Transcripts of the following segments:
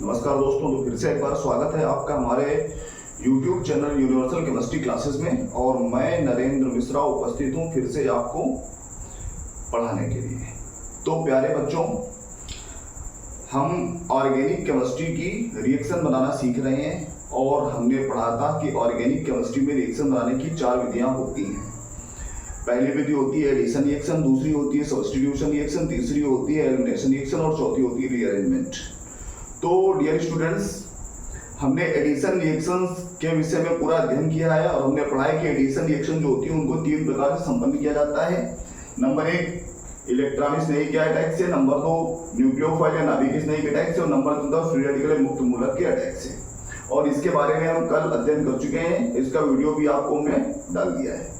नमस्कार दोस्तों, तो फिर से एक बार स्वागत है आपका हमारे YouTube channel universal chemistry classes में। और मैं नरेंद्र मिश्रा उपस्थित हूँ फिर से आपको पढ़ाने के लिए। तो प्यारे बच्चों, हम ऑर्गेनिक केमिस्ट्री की रिएक्शन बनाना सीख रहे हैं और हमने पढ़ा था कि ऑर्गेनिक केमिस्ट्री में रिएक्शन बनाने की 4 विधियाँ होती हैं। पहली विधि होती है एडिशन रिएक्शन, दूसरी होती है सब्स्टिट्यूशन रिएक्शन, तीसरी होती है एलिमिनेशन रिएक्शन और चौथी होती है रीअरेंजमेंट। तो डियर स्टूडेंट्स, हमने एडिशन रिएक्शंस के विषय में पूरा अध्ययन किया है और हमने पढ़ा है कि एडिशन रिएक्शन जो होती है उनको 3 प्रकार से संपन्न किया जाता है। नंबर 1 इलेक्ट्रॉनिक स्नेही अटैक से, नंबर 2 न्यूक्लियोफाइल या नाभिकीय स्नेही अटैक से और नंबर 3 फ्री रेडिकल मुक्त मूलक के अटैक से। और इसके बारे में हम कल अध्ययन कर चुके हैं, इसका वीडियो भी आपको हमने डाल दिया है।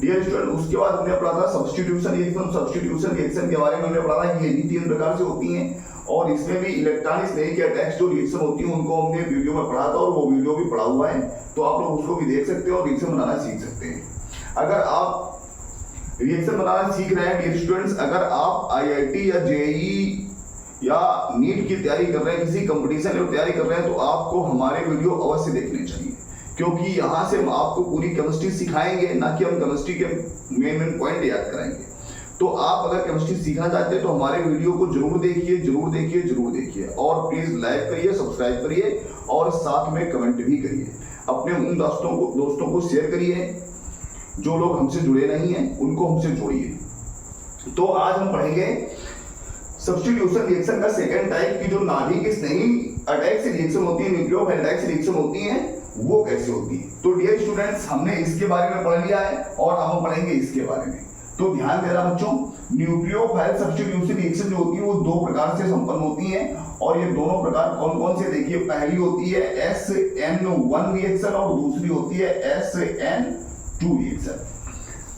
डियर स्टूडेंट, उसके बाद हमने पढ़ा था सब्स्टिट्यूशन रिएक्शन। सब्स्टिट्यूशन रिएक्शन के बारे में हमने पढ़ा था कि ये भी 3 प्रकार से होती हैं और इसमें भी इलेक्ट्रॉनिक स्नेही के अटैक्स जो रिएक्शन होती है उनको हमने वीडियो में पढ़ा था और वो वीडियो भी पढ़ा हुआ है, तो आप लोग उसको भी देख सकते हो और रिएक्शन बनाना सीख सकते हैं। अगर आप रिएक्शन बनाना सीख रहे हैं डियर स्टूडेंट्स, अगर आप IIT या JEE या नीट की तैयारी कर रहे हैं, किसी कंपटीशन की तैयारी कर रहे हैं, तो आपको हमारे वीडियो अवश्य देखने चाहिए, क्योंकि यहाँ से हम आपको पूरी केमिस्ट्री सिखाएंगे, ना कि हम केमिस्ट्री के मेन पॉइंट याद कराएंगे। तो आप अगर केमिस्ट्री सीखना चाहते हैं तो हमारे वीडियो को जरूर देखिए, जरूर देखिए, जरूर देखिए और प्लीज लाइक करिए, सब्सक्राइब करिए और साथ में कमेंट भी करिए। अपने उन दोस्तों को शेयर करिए जो लोग हमसे जुड़े नहीं हैं, उनको हमसे जोड़िए। तो आज हम पढ़ेंगे सब्स्टिट्यूशन रिएक्शन का सेकंड टाइप की, जो नाभिकीय स्नेही अटैक से रिएक्शन होती है, न्यूक्लियोफाइल अटैक से रिएक्शन होती है, वो कैसे होती है। तो डियर स्टूडेंट्स, हमने इसके बारे में पढ़ लिया है और अब हम पढ़ेंगे इसके बारे में। तो ध्यान देना बच्चों, न्यूक्लियोफाइल सब्स्टिट्यूशन रिएक्शन जो होती है वो 2 प्रकार से संपन्न होती हैं और ये दोनों प्रकार कौन कौन से देखिए। पहली होती है SN1 रिएक्शन और दूसरी होती है SN2 रिएक्शन।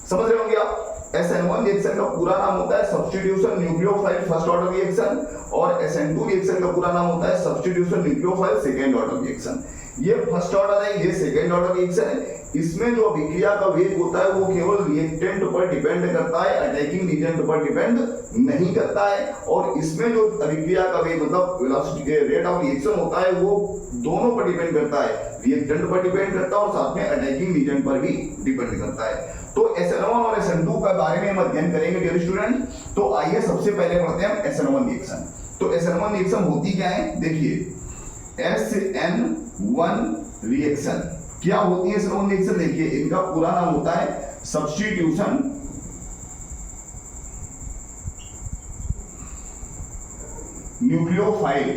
समझ रहे होंगे आप, SN1 रिएक्शन का पूरा नाम होता है substitution nucleophile first order reaction और SN2 रिएक्शन का पूरा नाम होता है substitution nucleophile second order reaction. ये फर्स्ट ऑर्डर है, ये सेकेंड ऑर्डर रिएक्शन है। इसमें जो अभिक्रिया का वेग होता है वो केवल रिएक्टेंट पर डिपेंड करता है, अटैकिंग रिएजेंट पर डिपेंड नहीं करता है। और इसमें जो अभिक्रिया का वेग मतलब वेलोसिटी रेट ऑफ रिएक्शन होता है वो दोनों पर डिपेंड करता है, रिएक्टेंट पर डिपेंड करता है और साथ में अटैकिंग रिएजेंट पर भी डिपेंड करता है। तो SN1 और SN2 के बारे में हम अध्ययन करेंगे डियर स्टूडेंट। तो आइए सबसे पहले पढ़ते हैं SN1 रिएक्शन। तो SN1 रिएक्शन होती क्या है, देखिए SN1 रिएक्शन क्या होती है। SN1 रिएक्शन देखिए, इनका पूरा नाम होता है substitution nucleophile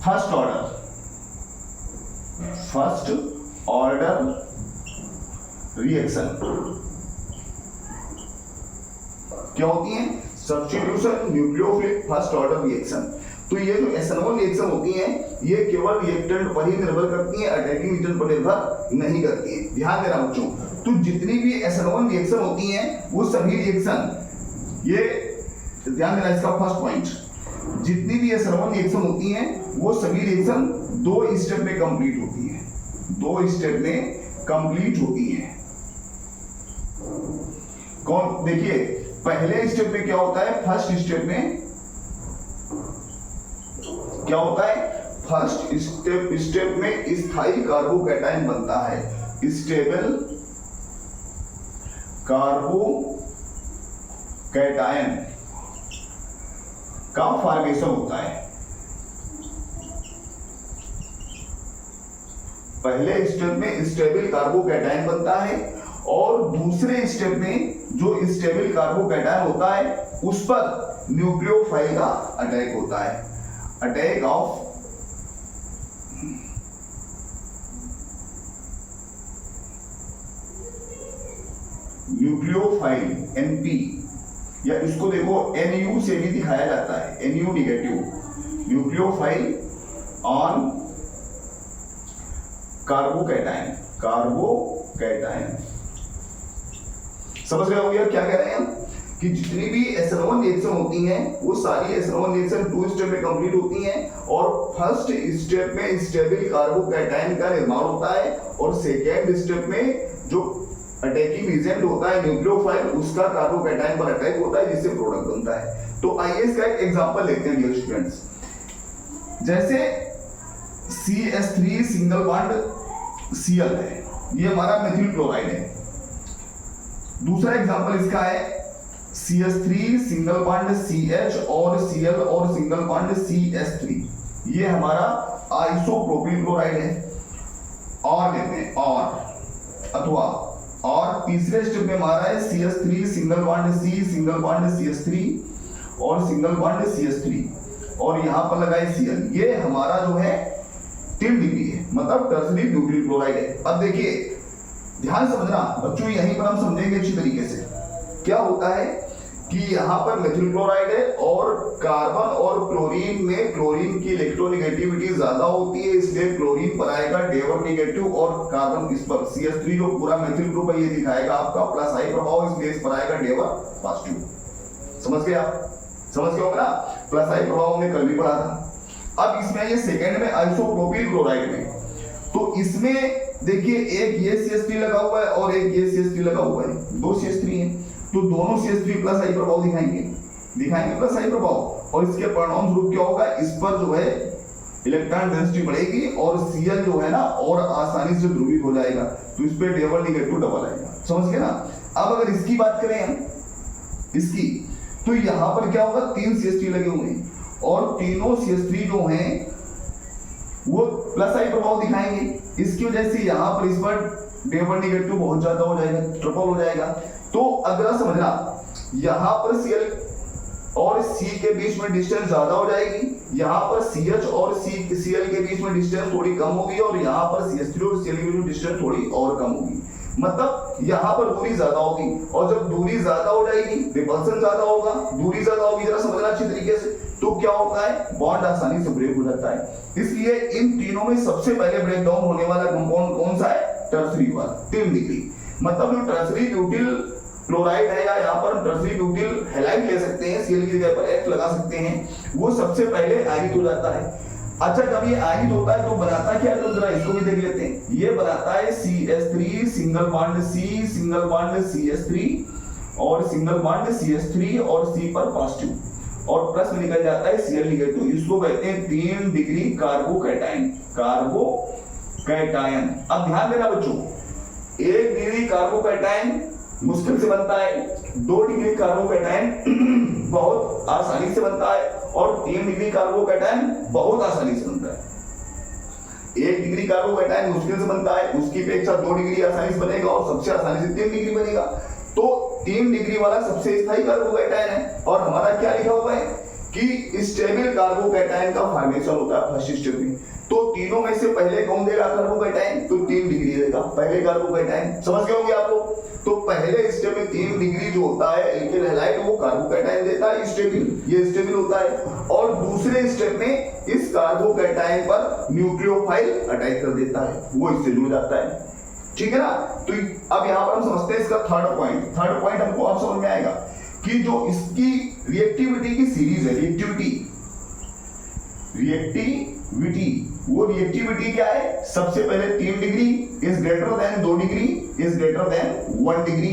first order reaction क्या होती है, substitution nucleophilic first order reaction. तो ये जो SN1 रिएक्शन होती हैं ये केवल रिएक्टेंट पर ही निर्भर करती हैं, अटैकिंग रिएजेंट पर निर्भर नहीं करती हैं। ध्यान देना बच्चों, तो जितनी भी SN1 रिएक्शन होती हैं वो सभी रिएक्शन, ये ध्यान देना इसका फर्स्ट पॉइंट, जितनी भी SN1 रिएक्शन होती हैं वो सभी रिएक्शन 2 स्टेप में कंप्लीट होती है, 2 स्टेप में कंप्लीट होती है। कौन, देखिए पहले स्टेप में क्या होता है, फर्स्ट स्टेप में क्या होता है, फर्स्ट स्टेप में स्थायी कार्बोकैटायन बनता है, स्टेबल कार्बोकैटायन का फॉर्मेशन होता है। पहले स्टेप में स्टेबल कार्बोकैटायन बनता है और दूसरे स्टेप में जो स्टेबल कार्बोकैटायन होता है उस पर न्यूक्लियोफाइल का अटैक होता है, अटैक ऑफ न्यूक्लियोफाइल NP, या इसको देखो NU से भी दिखाया जाता है, NU negative, nucleophile on carbocation, carbocation. समझ रहे होंगे क्या कह रहे हैं हम, कि जितनी भी SN1 रिएक्शन होती हैं वो सारी SN1 रिएक्शन 2 स्टेप में कंप्लीट होती हैं और फर्स्ट स्टेप में स्टेबल कार्बोकैटायन का निर्माण होता है और सेकेंड स्टेप में जो अटैकिंग एजेंट होता है न्यूक्लियोफाइल, उसका कार्बोकैटायन पर अटैक होता है जिससे प्रोडक्ट बनता है। तो आइए इसका एक एग्जांपल लेते हैं डियर स्टूडेंट्स। जैसे CH3 सिंगल बॉन्ड Cl है, ये हमारा मेथिल क्लोराइड है। दूसरा एग्जांपल इसका है CH3 सिंगल बॉन्ड CH और Cl और सिंगल बॉन्ड CH3, ये हमारा आइसोप्रोपिल क्लोराइड है। और लेते हैं और अथवा और तीसरे स्टेप में हमारा है CH3 single bond C single bond CH3 और सिंगल बॉन्ड CH3 और यहां पर लगाए Cl, ये हमारा जो है 3 डिग्री है, मतलब टर्सरी ब्यूटिल क्लोराइड है। अब देखिए ध्यान समझना बच्चों, यहीं पर हम समझेंगे अच्छी तरीके से। क्या होता है कि यहाँ पर मेथिल क्लोराइड है और कार्बन और क्लोरीन में क्लोरीन की इलेक्ट्रोनेगेटिविटी ज्यादा होती है, इसलिए क्लोरीन पर आएगा डेवर नेगेटिव और कार्बन इस पर CH3 जो पूरा मेथिल ग्रुप है ये दिखाएगा आपका प्लस आई प्रभाव, इसलिए इस पर आएगा डेवर पॉजिटिव। समझ गए आप? समझ गए होगा ना? प्लस आई प्रभाव हमने कल भी पढ़ा था। अब इसमें ये सेकेंड में आइसोप्रोपिल क्लोराइड में, तो इसमें देखिए एक ये CH3 लगा हुआ है और एक ये CH3 लगा हुआ है, 2 CH3 है, तो दोनों CH3 प्लस आई प्रभाव दिखाएंगे प्लस आई प्रभाव, और इसके परिणाम स्वरूप क्या होगा, इस पर जो है इलेक्ट्रॉन डेंसिटी बढ़ेगी और Cl जो है ना और आसानी से ध्रुवित हो जाएगा, तो इस पे डेबल नेगेटिव डबल आएगा। समझ गए ना? अब अगर इसकी बात करें हम इसकी, तो यहाँ पर क्या होगा, 3 CH3 लगे हुए हैं और तीनों CH3 जो हैं वो प्लस आई प्रभाव दिखाएंगे। इसकी वजह से यहाँ पर इस पर डेबल नेगेटिव बहुत ज्यादा हो जाएगा, ट्रिपल हो जाएगा। तो अगला समझना, यहाँ पर Cl और C के बीच में डिस्टेंस ज्यादा हो जाएगी, यहाँ पर CH और Cl के बीच में डिस्टेंस थोड़ी कम होगी और यहाँ पर CH3 और Cl के बीच में डिस्टेंस थोड़ी और कम होगी, मतलब यहाँ पर दूरी ज्यादा होगी। और जब दूरी ज्यादा हो जाएगी रिपल्सन ज्यादा होगा, दूरी ज्यादा होगी, जरा समझना अच्छी तरीके से, तो क्या होता है, बॉन्ड आसानी से ब्रेक हो जाता है। इसलिए इन तीनों में सबसे पहले ब्रेक डाउन होने वाला कंपाउंड कौन सा है, टर्सरी वाला, 3 डिग्री। मतलब जो टर्सरी ब्यूटिल क्लोराइड है या यहाँ पर टर्सरी ब्यूटिल हैलाइड ले सकते हैं, Cl की जगह पर H लगा सकते हैं, वो सबसे पहले आयनित हो जाता है। अच्छा, जब ये आयनित होता है तो बनाता क्या है, तो जरा इसको भी देख लेते हैं। ये बनाता है CH3 single bond C single bond CH3 और सिंगल बॉन्ड CH3 और C पर पॉजिटिव और प्लस में निकल जाता है Cl नेगेटिव। इसको कहते हैं 3 डिग्री कार्बोकैटायन। अब ध्यान देना बच्चों, 1 डिग्री कार्बोकैटायन मुश्किल से बनता है, 2 डिग्री कार्बोकैटायन बहुत आसानी से बनता है और 3 डिग्री कार्बोकैटायन बहुत आसानी से बनता है। 1 डिग्री कार्बोकैटायन मुश्किल से बनता है, उसकी अपेक्षा 2 डिग्री आसानी से बनेगा और सबसे आसानी से 3 डिग्री बनेगा। तो 3 डिग्री वाला सबसे स्थायी कार्बोकैटायन है। और हमारा क्या लिखा हुआ है कि स्टेबल कार्बोकैटायन का फॉर्मेशन होता है फर्स्ट स्टेप में। तो तीनों में से पहले कौन देगा कार्बोकैटायन, तो 3 डिग्री देगा पहले कार्बोकैटायन। समझ गए होंगे आप लोग? तो पहले स्टेप में 3 डिग्री जो होता है एल्किल हैलाइड, वो कार्बोकैटायन देता है स्टेबल, ये स्टेबल होता है। और दूसरे स्टेप में इस कार्बोकैटायन पर न्यूक्लियोफाइल अटैक कर देता है, वो इससे जुड़ जाता है। ठीक है ना? तो अब यहाँ पर हम समझते हैं इसका थर्ड पॉइंट हमको अब समझ में आएगा कि जो इसकी रिएक्टिविटी की सीरीज है, रिएक्टिविटी वो रिएक्टिविटी क्या है, सबसे पहले 3 degree is greater than 2 degree is greater than 1 degree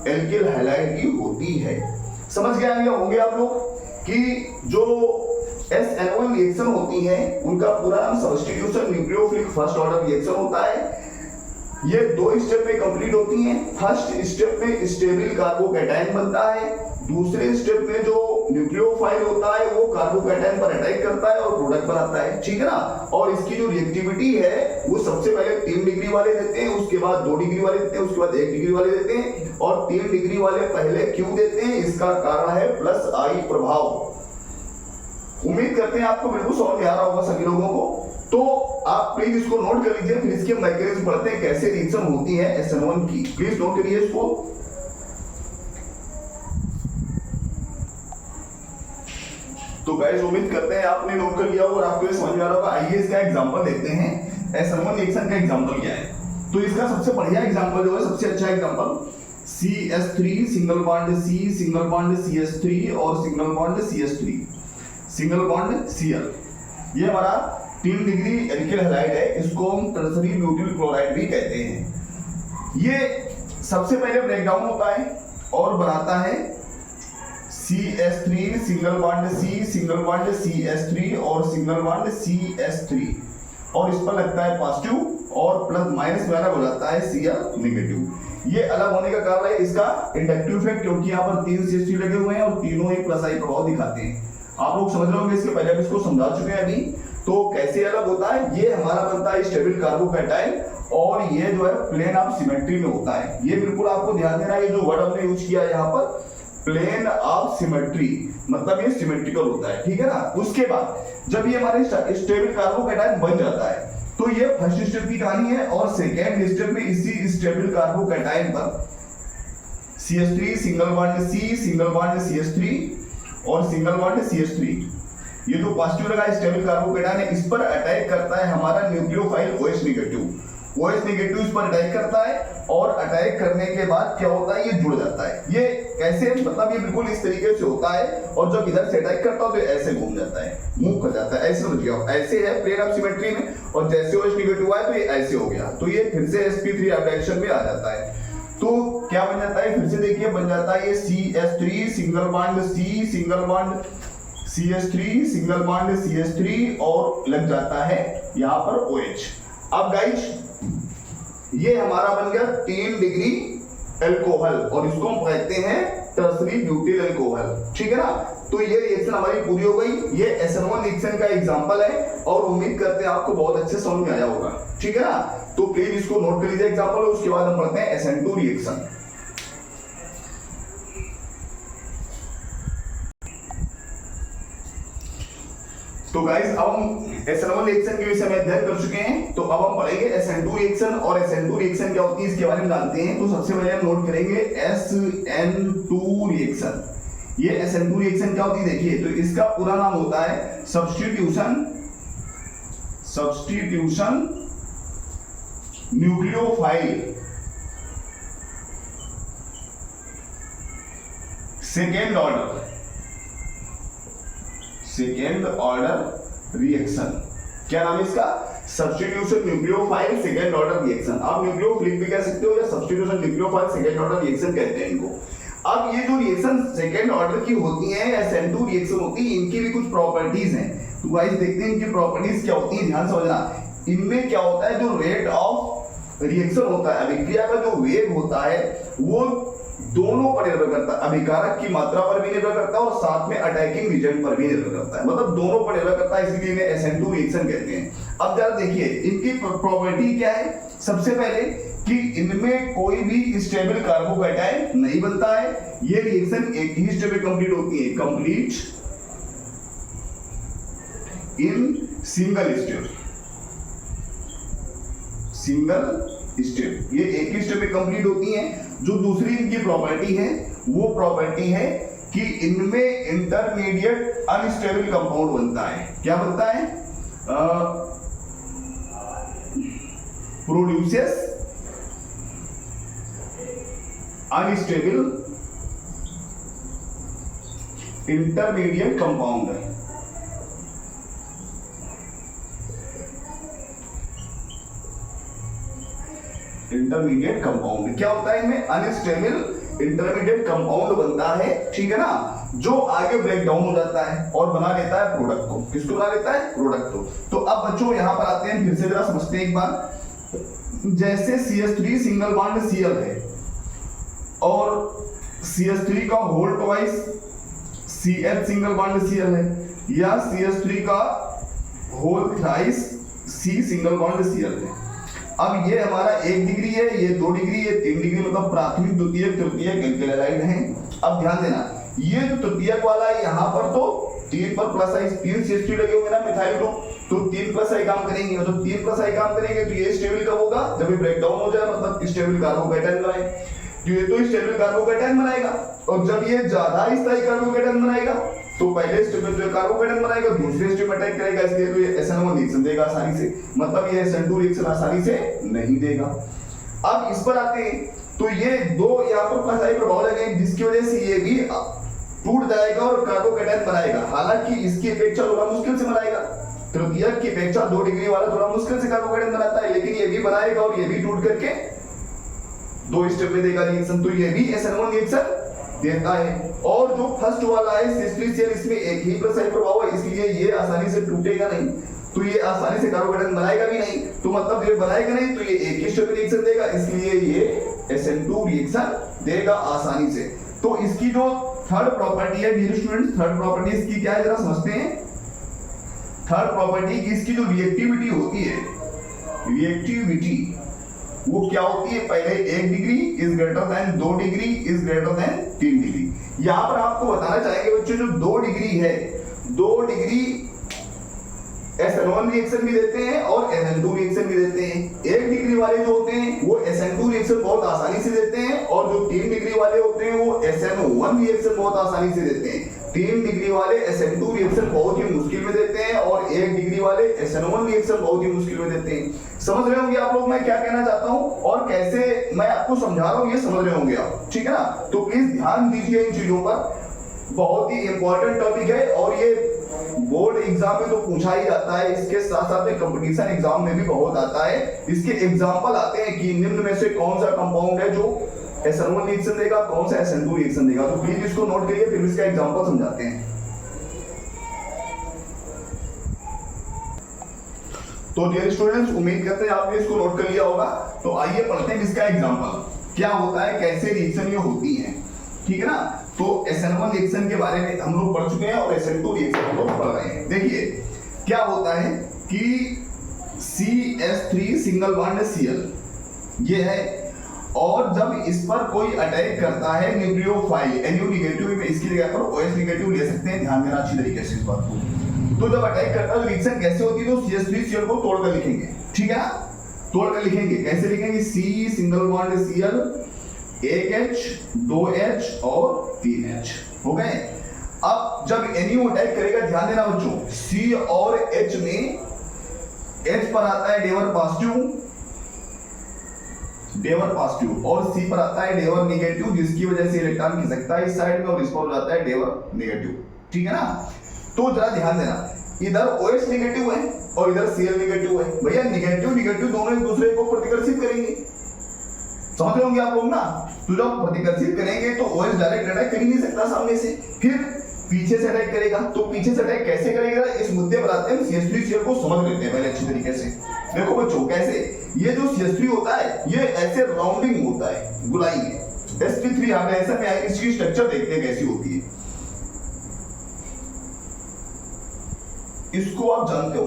alkyl halide की होती है। समझ गए होंगे आप लोग कि जो SN1 रिएक्शन होती है उनका पूरा नाम substitution nucleophilic first order reaction होता है। ये 2 स्टेप में कंप्लीट होती हैं। फर्स्ट स्टेप में स्टेबल कार्बोकैटायन बनता है, दूसरे स्टेप में जो न्यूक्लियोफाइल होता है वो कार्बोकैटायन पर अटैक करता है और प्रोडक्ट बनाता है। ठीक है ना? और इसकी जो रिएक्टिविटी है वो सबसे पहले 3 डिग्री वाले देते हैं, उसके बाद 2 डिग्री वाले देते हैं, उसके बाद 1 डिग्री वाले देते हैं। और 3 डिग्री वाले पहले क्यों देते हैं, इसका कारण है प्लस आई प्रभाव। उम्मीद करते हैं आपको बिल्कुल समझ में आ रहा होगा सभी लोगों को। तो आप प्लीज इसको नोट कर लीजिए, फिर इसके मैकेनिज्म पढ़ते हैं कैसे रिएक्शन होती है SN1 की। प्लीज नोट करिए इसको। तो गाइस उम्मीद करते हैं आपने नोट कर लिया और आपको ये समझ में आ रहा होगा। आइए इसका एग्जांपल देखते हैं, SN1 रिएक्शन का एग्जांपल क्या है। तो इसका सबसे बढ़िया एग्जांपल जो है, सबसे अच्छा example CH3 single bond C single bond CH3 और single bond CH3 single bond Cl। ये हमारा 3 डिग्री एल्किल हैलाइड है, इसको हम टर्सरी ब्यूटिल क्लोराइड भी कहते हैं। ये सबसे पहले ब्रेकडाउन होता है और बनाता है CH3 single bond C single bond CH3 और सिंगल बॉन्ड CH3 और इस पर लगता है पॉजिटिव और प्लस माइनस वाला हो जाता है Cl नेगेटिव। ये अलग होने का कारण है इसका इंडक्टिव इफेक्ट, क्योंकि यहाँ पर 3 CH3 लगे हुए हैं और तीनों ही प्लस आई प्रभाव दिखाते हैं। आप लोग समझ रहे होंगे, इसके पहले भी इसको समझा चुके हैं अभी। तो कैसे अलग होता है, ये हमारा बनता है स्टेबल कार्बोकैटायन और ये जो है प्लेन ऑफ सिमेट्री में होता है। ये बिल्कुल आपको ध्यान देना है, ये जो वर्ड हमने यूज किया है यहाँ पर प्लेन ऑफ सिमेट्री, मतलब ये सिमेट्रिकल होता है, ठीक है ना। उसके बाद जब ये हमारे स्टेबल कार्बोकैटायन बन जाता है तो ये फर्स्ट स्टेप की कहानी है और सेकेंड स्टेप में इसी स्टेबल कार्बोकैटायन पर CH3 single bond C single bond CH3 और सिंगल बॉन्ड CH3, ये जो पॉजिटिव लगा स्टेबल कार्बोकैटायन है, इस पर अटैक करता है हमारा nucleophile OH negative. OH negative इस पर अटैक करता है और अटैक करने के बाद क्या होता है, ये जुड़ जाता है। ये कैसे, मतलब ये बिल्कुल इस तरीके से होता है और जब इधर से अटैक करता है तो ऐसे घूम जाता है, मूव कर जाता है, ऐसे समझ गया, ऐसे है प्लेन ऑफ सिमेट्री में। और जैसे OH नेगेटिव आया तो ये ऐसे हो गया, तो ये फिर से sp3 हाइब्रिडाइजेशन में आ जाता है। तो क्या बन जाता है, फिर से देखिए बन जाता है ये CH3 single bond C single bond CH3 single bond CH3 और लग जाता है यहाँ पर OH। अब गाइस ये हमारा बन गया 3 डिग्री अल्कोहल और इसको हम कहते हैं टर्सरी ब्यूटिल अल्कोहल, ठीक है ना। तो ये रिएक्शन हमारी पूरी हो गई। ये SN1 रिएक्शन का एग्जांपल है और उम्मीद करते हैं आपको बहुत अच्छे समझ में आया होगा, ठीक है ना। तो प्लीज इसको नोट कर लीजिए एग्जांपल, और उसके बाद हम पढ़ते हैं SN2 रिएक्शन। तो गाइस अब हम SN1 रिएक्शन के विषय में अध्ययन कर चुके हैं, तो अब हम पढ़ेंगे SN2 रिएक्शन। और SN2 रिएक्शन क्या होती है इसके बारे में जानते हैं। तो सबसे पहले हम नोट करेंगे SN2 रिएक्शन। ये SN2 रिएक्शन क्या होती है देखिए, तो इसका पूरा नाम होता है substitution nucleophile second order reaction. क्या नाम है इसका, substitution nucleophile second order reaction. आप न्यूक्लियोफिलिक भी कह सकते हो या substitution nucleophile second order reaction कहते हैं इनको। अब ये जो रिएक्शन सेकेंड ऑर्डर की होती है, SN2 रिएक्शन होती है, इनकी भी कुछ प्रॉपर्टीज हैं। तो गाइस देखते हैं इनकी प्रॉपर्टीज क्या होती है, ध्यान समझना। इनमें क्या होता है, जो रेट ऑफ रिएक्शन होता है, अभिक्रिया का जो वेग होता है वो दोनों पर निर्भर करता है, अभिकारक की मात्रा पर भी निर्भर करता है और साथ में अटैकिंग रिजल्ट पर भी निर्भर करता है, मतलब दोनों पर निर्भर करता है, इसीलिए इन्हें SN2 रिएक्शन कहते हैं। अब जरा देखिए इनकी प्रॉपर्टी क्या है। सबसे पहले कि इनमें कोई भी स्टेबल कार्बोकैटायन नहीं बनता है, ये रिएक्शन एक ही स्टेप में कंप्लीट होती है, कंप्लीट इन सिंगल स्टेप, ये एक ही स्टेप में कंप्लीट होती हैं। जो दूसरी इनकी प्रॉपर्टी है वो प्रॉपर्टी है कि इनमें इंटरमीडिएट अनस्टेबल कंपाउंड बनता है। क्या बनता है, प्रोड्यूसेस अनस्टेबल इंटरमीडिएट कंपाउंड है। इंटरमीडिएट कंपाउंड क्या होता है, इनमें अनस्टेबल इंटरमीडिएट कंपाउंड बनता है, ठीक है ना, जो आगे ब्रेक डाउन हो जाता है और बना लेता है प्रोडक्ट को। किसको बना लेता है, प्रोडक्ट को। तो अब बच्चों यहां पर आते हैं, फिर से जरा समझते हैं एक बार। जैसे CH3 सिंगल बॉन्ड Cl है और CH3 का whole twice CH single bond Cl है, या CH3 का whole thrice C single bond Cl है। अब ये हमारा 1 डिग्री है, ये 2 डिग्री, ये 3 डिग्री, मतलब प्राथमिक द्वितीयक तृतीयक एल्केलाइड है। अब ध्यान देना, ये जो तृतीयक वाला है यहाँ पर तो 3 पर प्लस आई, 3 CH3 लगे होंगे ना मिथाइल ग्रुप, तो 3 प्लस आई काम करेंगे, और जब 3 प्लस आई काम करेंगे तो ये स्टेबल कब होगा, जब ये ब्रेक डाउन हो जाए, मतलब स्टेबल कार्बोकैटायन बनाए, ये तो स्टेबल कार्बोकैटायन बनाएगा। और जब ये ज्यादा स्थायी कार्बोकैटायन बनाएगा तो पहले स्टेप में जो कार्बोकैटायन बनाएगा दूसरे स्टेप में अटैक करेगा, इसलिए तो ये SN1 रिएक्शन देगा आसानी से, मतलब ये SN2 रिएक्शन आसानी से नहीं देगा। अब इस पर आते हैं, तो ये दो यहाँ पर प्लस आई प्रभाव लगे जिसकी वजह से ये भी टूट जाएगा और कार्बोकैटायन बनाएगा। हालांकि इसकी अपेक्षा थोड़ा मुश्किल से बनाएगा, तृतीयक की अपेक्षा 2 डिग्री वाला थोड़ा मुश्किल से कार्बोकैटायन बनाता है, लेकिन ये भी बनाएगा और ये भी टूट करके 2 स्टेप में देगा रिएक्शन, तो ये भी SN1 रिएक्शन देता है। और जो फर्स्ट वाला है C3Cl, इसमें एक ही प्रेशर प्रभाव है, इसलिए ये आसानी से टूटेगा नहीं, तो ये आसानी से कार्बोकेटायन बनाएगा भी नहीं, तो मतलब ये बनाएगा नहीं, तो ये एक ही स्टेप रिएक्शन देगा, इसलिए ये SN2 रिएक्शन देगा आसानी से। तो इसकी जो थर्ड प्रॉपर्टी है डियर स्टूडेंट्स, थर्ड प्रॉपर्टी इसकी क्या है जरा समझते हैं। थर्ड प्रॉपर्टी की इसकी जो रिएक्टिविटी होती है, रिएक्टिविटी वो क्या होती है, पहले 1 degree is greater than 2 degree is greater than 3 degree. यहां पर आपको बताना चाहेंगे बच्चों, जो 2 डिग्री है, 2 डिग्री SN1 रिएक्शन भी देते हैं और SN2 रिएक्शन भी देते हैं। 1 डिग्री वाले जो होते हैं वो SN2 रिएक्शन बहुत आसानी से देते हैं, और जो 3 डिग्री वाले होते हैं वो SN1 रिएक्शन बहुत आसानी से देते हैं। 3 डिग्री वाले SN2 रिएक्शन बहुत ही मुश्किल में देते हैं, और 1 डिग्री वाले SN1 रिएक्शन बहुत ही मुश्किल में देते हैं। समझ रहे होंगे आप लोग मैं क्या कहना चाहता हूं और कैसे मैं आपको समझा रहा हूं, ये समझ रहे होंगे आप, ठीक है ना। तो प्लीज ध्यान दीजिए इन चीजों पर, बहुत ही इंपॉर्टेंट टॉपिक है, और ये बोर्ड एग्जाम में तो पूछा ही जाता है, इसके साथ साथ में कंपटीशन एग्जाम में भी बहुत आता है। इसके एग्जांपल आते हैं कि निम्न में से कौन सा कंपाउंड है जो SN1 रिएक्शन देगा, कौन सा SN2 रिएक्शन देगा। तो प्लीज इसको नोट करिए, फिर इसका एग्जांपल समझाते हैं। तो डियर स्टूडेंट्स, उम्मीद करते हैं आपने इसको नोट कर लिया होगा। तो आइए पढ़ते हैं इसका एग्जांपल क्या होता है, कैसे रिएक्शन ये होती है, ठीक है ना। तो SN1 रिएक्शन के बारे में हम लोग पढ़ चुके हैं और SN2 रिएक्शन हम लोग पढ़ रहे हैं। देखिए क्या होता है कि CH3 सिंगल बॉन्ड Cl ये है, और जब इस पर कोई अटैक करता है न्यूक्लियोफाइल, NU नेगेटिव में इसकी जगह पर OH नेगेटिव ले सकते हैं, ध्यान देना अच्छी तरीके से इस बात को। तो जब अटैक करता है तो रिएक्शन कैसे होती है, तो CH3Cl को तोड़कर लिखेंगे, ठीक है ना, तोड़कर लिखेंगे। कैसे लिखेंगे, C single bond Cl, 1H 2H और 3H हो गए। अब जब NU अटैक करेगा, ध्यान देना बच्चों, C और H में H पर आता है डेवर पॉजिटिव और C पर आता है डेवर नेगेटिव, जिसकी वजह से इलेक्ट्रॉन खिसकता है इस साइड में और इस पर हो जाता है डेवर नेगेटिव, ठीक है ना। तो जरा ध्यान देना, इधर OH नेगेटिव है और इधर Cl नेगेटिव है, भैया नेगेटिव दोनों एक दूसरे को प्रतिकर्षित करेंगे, समझ रहे होंगे आप लोग ना। तो जब प्रतिकर्षित करेंगे तो OH डायरेक्ट अटैक कर ही नहीं सकता सामने से, फिर पीछे से अटैक करेगा। तो पीछे से अटैक कैसे करेगा, इस मुद्दे पर आते हैं। CH3Cl को समझ लेते हैं पहले अच्छी तरीके से। देखो बच्चों, कैसे ये जो CH3 होता है ये ऐसे राउंडिंग होता है, गुलाई में। sp3 हमें ऐसा में आएगी, इसकी स्ट्रक्चर देखते हैं कैसी होती है। इसको आप जानते हो,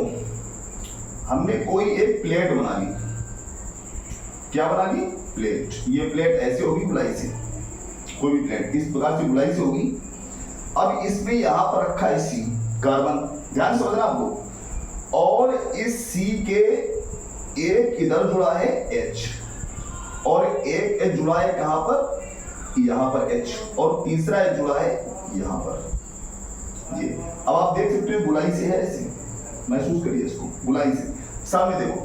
हमने कोई एक प्लेट बना ली, क्या बना ली, प्लेट। ये प्लेट ऐसे होगी गुलाई से, कोई भी प्लेट इस प्रकार से गुलाई से होगी। अब इसमें यहां पर रखा है C कार्बन, ध्यान से समझना आपको, और इस C के एक इधर जुड़ा है H और एक H जुड़ा है कहां पर, यहां पर H, और तीसरा H जुड़ा है यहां पर ये। अब आप देख सकते हो गुलाई से है, ऐसे महसूस करिए इसको, गुलाई से सामने देखो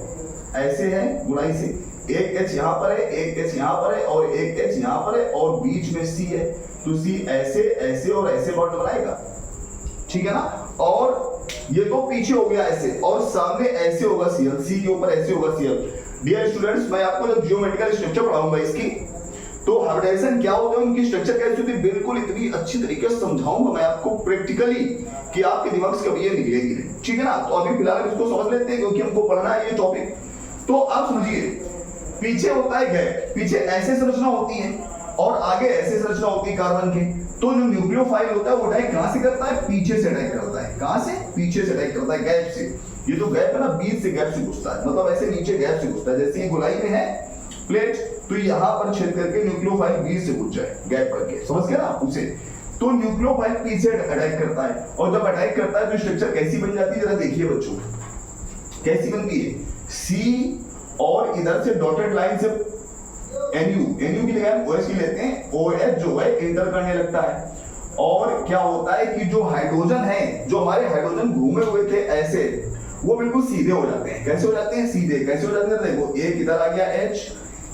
ऐसे है गुलाई से, एक H यहाँ पर है, एक H यहाँ पर है और एक H यहाँ पर है और बीच में C है। तो C ऐसे ऐसे और ऐसे बॉन्ड बनाएगा, ठीक है ना। और ये तो पीछे हो गया ऐसे, और सामने ऐसे होगा Cl, C के ऊपर ऐसे होगा Cl। डियर स्टूडेंट्स, मैं आपको जब जियोमेट्रिकल स्ट्रक्चर पढ़ाऊंगा इसकी, तो हाइब्रिडाइजेशन क्या होता है, उनकी स्ट्रक्चर कैसी होती है, बिल्कुल इतनी अच्छी तरीके से समझाऊंगा मैं आपको प्रैक्टिकली कि आपके दिमाग से कभी ये निकलेगी नहीं, ठीक है ना। तो अभी फिलहाल इसको समझ लेते हैं क्योंकि हमको पढ़ना है ये टॉपिक। तो आप समझिए, पीछे होता है गैप, पीछे ऐसे संरचना होती है और आगे ऐसे संरचना होती है कार्बन के। तो जो न्यूक्लियोफाइल होता है वो अटैक कहां से करता है, पीछे से अटैक करता है। कहां से, पीछे से अटैक करता है, गैप से। ये जो गैप है ना, बीच से गैप से घुसता है, मतलब ऐसे नीचे गैप से घुसता है। जैसे ये गोलाई में है प्लेट, तो यहाँ पर छेद करके न्यूक्लियोफाइल बीच से घुस जाए गैप करके, समझ गया ना उसे। तो न्यूक्लियोफाइल पीछे अटैक करता है, और जब अटैक करता है तो स्ट्रक्चर कैसी बन जाती है, जरा देखिए बच्चों कैसी बनती है। C और इधर से डॉटेड लाइन से NU की जगह OH की लेते हैं, OH जो है इंटर करने लगता है। और क्या होता है कि जो हाइड्रोजन है, जो हमारे हाइड्रोजन घूमे हुए थे ऐसे, वो बिल्कुल सीधे हो जाते हैं। कैसे हो जाते हैं, सीधे। कैसे हो जाते हैं, देखो एक इधर आ गया H,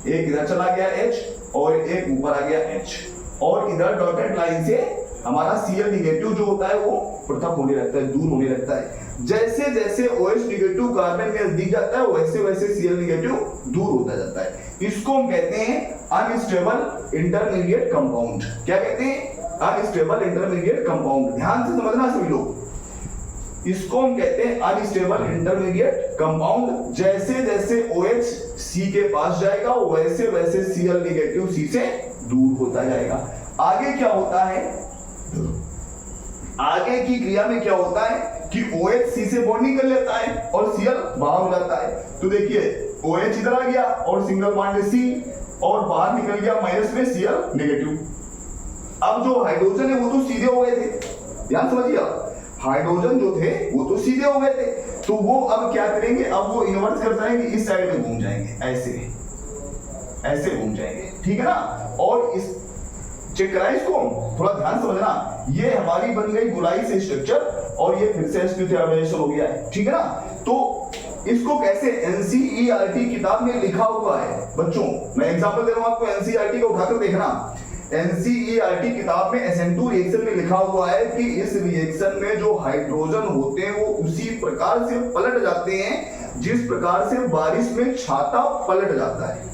एक इधर चला गया H और एक ऊपर आ गया H, और इधर डॉटेड लाइन से हमारा Cl नेगेटिव जो होता है वो पृथक होने लगता है, दूर होने लगता है। जैसे जैसे OH नेगेटिव कार्बन के नजदीक जाता है वैसे वैसे Cl नेगेटिव दूर होता जाता है। इसको हम कहते हैं अनस्टेबल इंटरमीडिएट कंपाउंड। क्या कहते हैं? Unstable intermediate compound. ध्यान से समझना सभी लोग, इसको हम कहते हैं अनस्टेबल इंटरमीडिएट कंपाउंड। जैसे जैसे OH C के पास जाएगा वैसे वैसे Cl नेगेटिव C से दूर होता जाएगा। आगे क्या होता है, आगे की क्रिया में क्या होता है कि OH C से बॉन्डिंग कर लेता है और Cl बाहर हो जाता है। तो देखिए OH इधर आ गया और सिंगल बॉन्ड C और बाहर निकल गया माइनस में Cl नेगेटिव। अब जो हाइड्रोजन है वो तो सीधे हो गए थे, ध्यान समझिए आप, हाइड्रोजन जो थे वो तो सीधे हो गए थे, तो वो अब क्या करेंगे, अब वो इन्वर्ट कर जाएंगे, इस साइड में घूम जाएंगे, ऐसे ऐसे घूम जाएंगे, ठीक है ना। और इस चेक कराए इसको, थोड़ा ध्यान समझना, ये हमारी बन गई गोलाई से स्ट्रक्चर और ये फिर से sp3 हो गया है, ठीक है ना। तो इसको कैसे NCERT किताब में लिखा हुआ है बच्चों, मैं एग्जांपल दे रहा हूं आपको, NCERT को उठाकर देखना। NCERT किताब में SN2 रिएक्शन में लिखा हुआ है कि इस रिएक्शन में जो हाइड्रोजन होते हैं वो उसी प्रकार से पलट जाते हैं जिस प्रकार से बारिश में छाता पलट जाता है,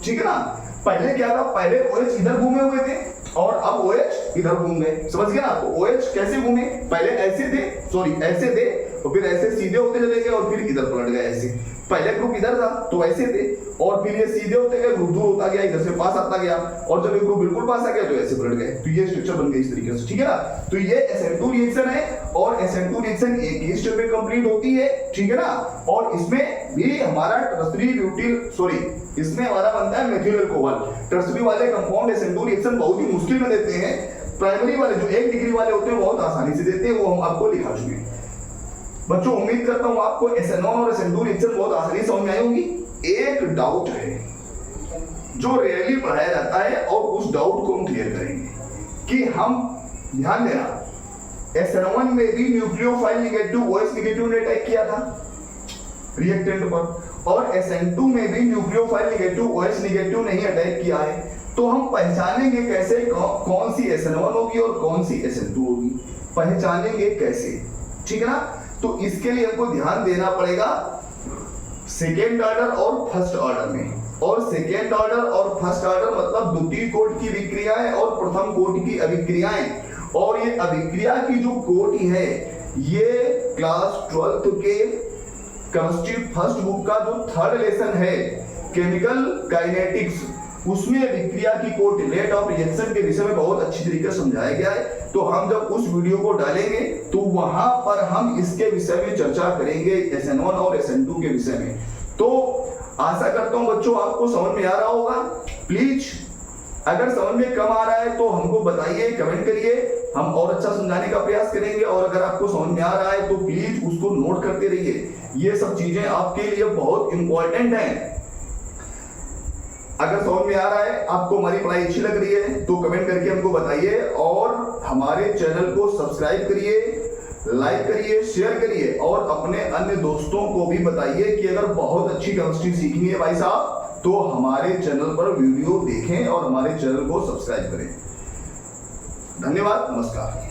ठीक है ना। पहले क्या था, पहले OH इधर घूमे हुए थे और अब OH इधर घूम गए, समझ गए ना। तो OH कैसे घूमे, पहले ऐसे थे, सॉरी ऐसे थे, तो फिर ऐसे सीधे होते चले गए और फिर इधर पलट गए ऐसे। पहले ग्रुप इधर था तो ऐसे थे और फिर ये सीधे होते गए, ग्रुप दूर होता गया, इधर से पास आता गया और जब ये ग्रुप बिल्कुल पास आ गया तो ऐसे पलट गए। तो ये स्ट्रक्चर बन गई इस तरीके से, ठीक है ना। तो ये SN2 रिएक्शन है और SN2 रिएक्शन एक ही स्टेप में कंप्लीट होती है, ठीक है ना। और इसमें भी हमारा टर्सरी ब्यूटिल, सॉरी इसमें हमारा बनता है मेथिल अल्कोहल। टर्सरी वाले कंपाउंड SN2 रिएक्शन बहुत ही मुश्किल में देते हैं, प्राइमरी वाले जो 1 डिग्री वाले होते हैं बहुत आसानी से देते हैं, वो हम आपको लिखा चुके हैं बच्चों। उम्मीद करता हूं आपको SN1 और SN2 रिएक्शन बहुत आसानी से समझ में आई होगी। एक डाउट है जो रेयरली पढ़ाया जाता है और उस डाउट को हम क्लियर करेंगे कि हम, ध्यान देना, SN1 में भी न्यूक्लियोफाइल नेगेटिव OH नेगेटिव ने अटैक किया था रिएक्टेंट पर और SN2 में भी न्यूक्लियोफाइल नेगेटिव OH नेगेटिव नहीं अटैक किया है। तो हम पहचानेंगे कैसे कौन सी SN1 होगी और कौन सी SN2 होगी, पहचानेंगे कैसे, ठीक है ना। तो इसके लिए हमको ध्यान देना पड़ेगा सेकेंड ऑर्डर और फर्स्ट ऑर्डर में। और सेकेंड ऑर्डर और फर्स्ट ऑर्डर मतलब द्वितीय कोटि की विक्रियाएं और प्रथम कोटि की अभिक्रियाएं। और ये अभिक्रिया की जो कोटि है ये क्लास 12th के केमिस्ट्री फर्स्ट बुक का जो थर्ड लेसन है केमिकल काइनेटिक्स, उसमें विक्रिया की कोटिलेट ऑफ रिएक्शन के विषय में बहुत अच्छी तरीके से समझाया गया है। तो हम जब उस वीडियो को डालेंगे तो वहां पर हम इसके विषय में चर्चा करेंगे, SN1 और SN2 के विषय में। तो आशा करता हूं बच्चों आपको समझ में आ रहा होगा। प्लीज अगर समझ में कम आ रहा है तो हमको बताइए, कमेंट करिए, हम और अच्छा समझाने का प्रयास करेंगे। और अगर आपको समझ में आ रहा है तो प्लीज उसको नोट करते रहिए, ये सब चीजें आपके लिए बहुत इंपॉर्टेंट हैं। अगर समझ में आ रहा है, आपको हमारी पढ़ाई अच्छी लग रही है तो कमेंट करके हमको बताइए और हमारे चैनल को सब्सक्राइब करिए, लाइक करिए, शेयर करिए और अपने अन्य दोस्तों को भी बताइए कि अगर बहुत अच्छी केमिस्ट्री सीखनी है भाई साहब तो हमारे चैनल पर वीडियो देखें और हमारे चैनल को सब्सक्राइब करें। धन्यवाद, नमस्कार।